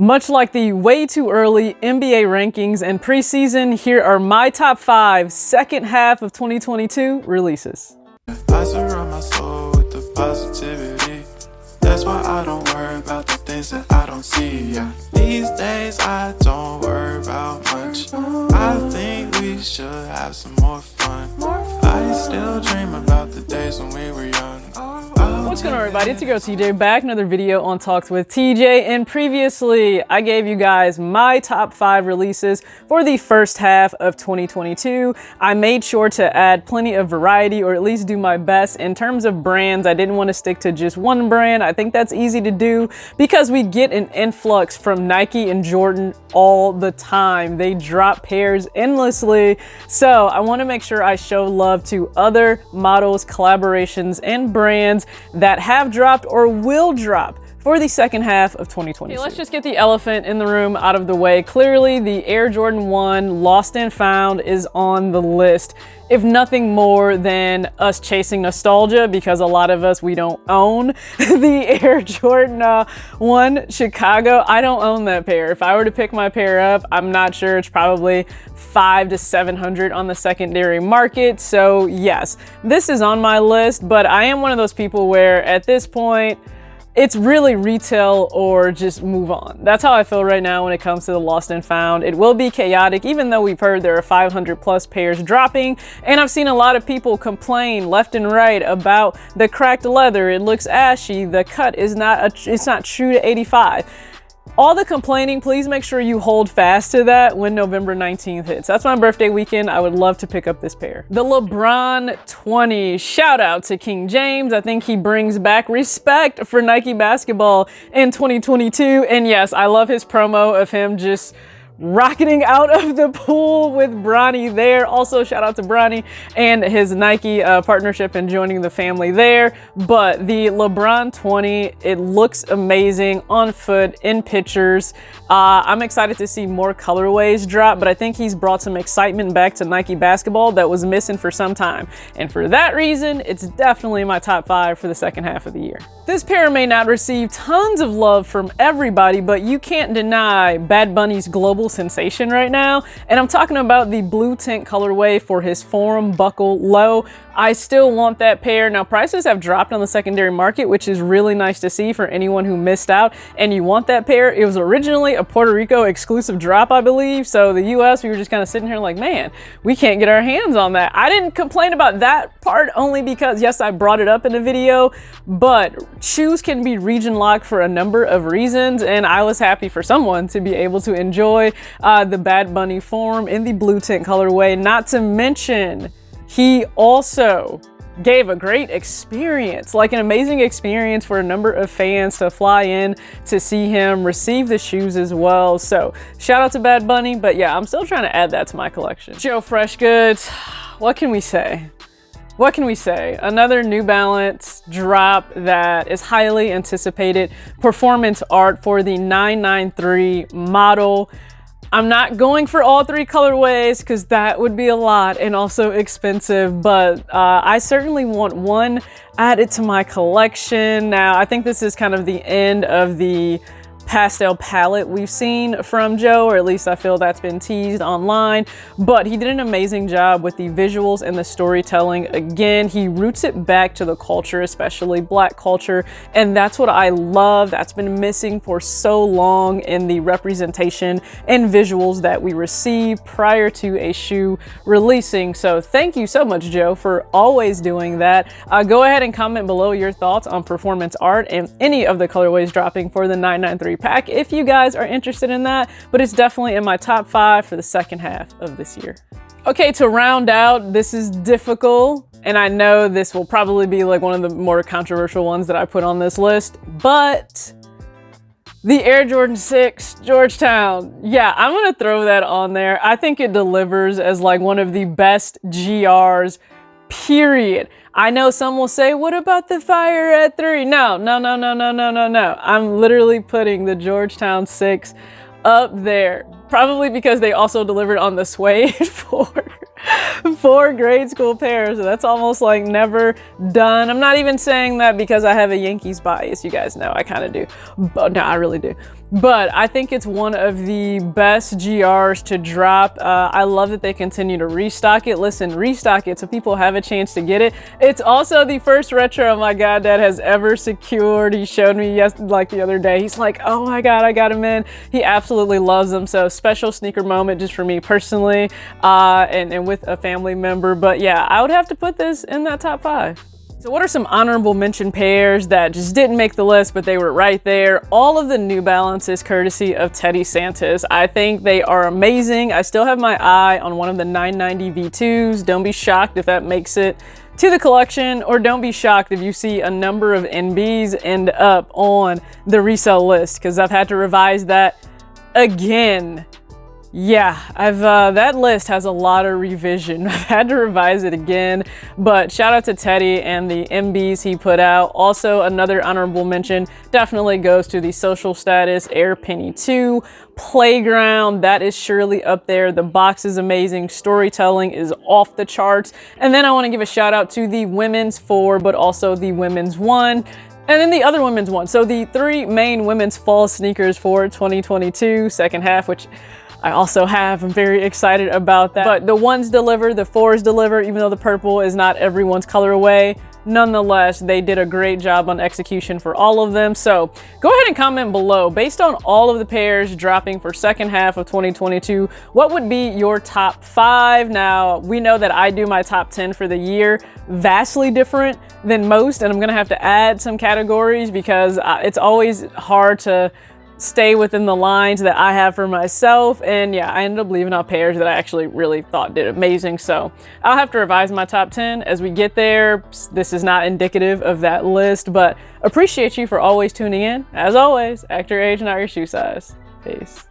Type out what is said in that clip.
Much like the way too early NBA rankings and preseason, here are my top 5 second half of 2022 releases. I surround my soul with the positivity. That's why I don't worry about the things that I don't see. Yeah. These days I don't worry about much. I think we should have some more fun. I still dream about the days when we were young. What's going on, everybody? It's your girl TJ, back another video on Talks with TJ, and previously I gave you guys my top 5 releases for the first half of 2022. I made sure to add plenty of variety, or at least do my best in terms of brands. I didn't want to stick to just one brand. I think that's easy to do because we get an influx from Nike and Jordan all the time. They drop pairs endlessly, so I want to make sure I show love to other models, collaborations, and brands that have dropped or will drop for the second half of 2022. Okay, let's just get the elephant in the room out of the way. Clearly, the Air Jordan 1 Lost and Found is on the list, if nothing more than us chasing nostalgia, because a lot of us, we don't own the Air Jordan 1 Chicago. I don't own that pair. If I were to pick my pair up, I'm not sure, it's probably $500 to $700 on the secondary market. So yes, this is on my list, but I am one of those people where at this point, it's really retail or just move on. That's how I feel right now when it comes to the Lost and Found. It will be chaotic, even though we've heard there are 500 plus pairs dropping. And I've seen a lot of people complain left and right about the cracked leather. It looks ashy. The cut is it's not true to 85. All the complaining, please make sure you hold fast to that when November 19th hits. That's my birthday weekend. I would love to pick up this pair. The LeBron 20. Shout out to King James. I think he brings back respect for Nike basketball in 2022. And yes, I love his promo of him just rocketing out of the pool with Bronny there. Also, shout out to Bronny and his Nike partnership and joining the family there. But the LeBron 20, it looks amazing on foot, in pictures. I'm excited to see more colorways drop, but I think he's brought some excitement back to Nike basketball that was missing for some time. And for that reason, it's definitely my top 5 for the second half of the year. This pair may not receive tons of love from everybody, but you can't deny Bad Bunny's global sensation right now. And I'm talking about the blue tint colorway for his Forum Buckle Low. I still want that pair. Now, prices have dropped on the secondary market, which is really nice to see for anyone who missed out and you want that pair. It was originally a Puerto Rico exclusive drop, I believe. So the US, we were just kind of sitting here like, man, we can't get our hands on that. I didn't complain about that part only because, yes, I brought it up in a video, but shoes can be region locked for a number of reasons. And I was happy for someone to be able to enjoy the Bad Bunny Forum in the blue tint colorway. Not to mention, he also gave a great experience, like an amazing experience for a number of fans to fly in to see him receive the shoes as well. So shout out to Bad Bunny, but yeah, I'm still trying to add that to my collection. Joe Fresh Goods, what can we say? What can we say? Another New Balance drop that is highly anticipated. Performance art for the 993 model. I'm not going for all 3 colorways because that would be a lot and also expensive, but I certainly want one added to my collection. Now, I think this is kind of the end of the pastel palette we've seen from Joe, or at least I feel that's been teased online, but he did an amazing job with the visuals and the storytelling. Again, he roots it back to the culture, especially Black culture, and that's what I love. That's been missing for so long in the representation and visuals that we receive prior to a shoe releasing. So thank you so much, Joe, for always doing that. Go ahead and comment below your thoughts on performance art and any of the colorways dropping for the 993 pack if you guys are interested in that, but it's definitely in my top 5 for the second half of this year. Okay, to round out, this is difficult, and I know this will probably be like one of the more controversial ones that I put on this list, but the Air Jordan 6 Georgetown. Yeah, I'm gonna throw that on there. I think it delivers as like one of the best GRs, period. I know some will say, what about the Fire at 3? No. I'm literally putting the Georgetown 6 up there. Probably because they also delivered on the suede for grade school pairs. So that's almost like never done. I'm not even saying that because I have a Yankees bias. You guys know I kind of do. But no, I really do. but I think it's one of the best GRs to drop. I love that they continue to restock it. Listen, restock it so people have a chance to get it. It's also the first retro my goddad has ever secured. He showed me like the other day. He's like, oh my God, I got him in. He absolutely loves them. So special sneaker moment just for me personally, and with a family member. But yeah, I would have to put this in that top 5. So what are some honorable mention pairs that just didn't make the list, but they were right there? All of the New Balances courtesy of Teddy Santis. I think they are amazing. I still have my eye on one of the 990 V2s. Don't be shocked if that makes it to the collection, or don't be shocked if you see a number of NBs end up on the resale list, because I've had to revise that again. Yeah, that list has a lot of revision. I've had to revise it again, but shout out to Teddy and the MBs he put out. Also, another honorable mention definitely goes to the Social Status Air Penny 2 Playground. That is surely up there. The box is amazing. Storytelling is off the charts. And then I want to give a shout out to the women's 4, but also the women's 1. And then the other women's 1. So the 3 main women's fall sneakers for 2022 second half, which I also have. I'm very excited about that. But the 1s deliver, the 4s deliver, even though the purple is not everyone's colorway. Nonetheless, they did a great job on execution for all of them. So go ahead and comment below, based on all of the pairs dropping for second half of 2022, what would be your top 5? Now, we know that I do my top 10 for the year vastly different than most, and I'm gonna have to add some categories because it's always hard to stay within the lines that I have for myself. And yeah, I ended up leaving out pairs that I actually really thought did amazing. So I'll have to revise my top 10 as we get there. This is not indicative of that list, but appreciate you for always tuning in. As always, act your age, not your shoe size. Peace.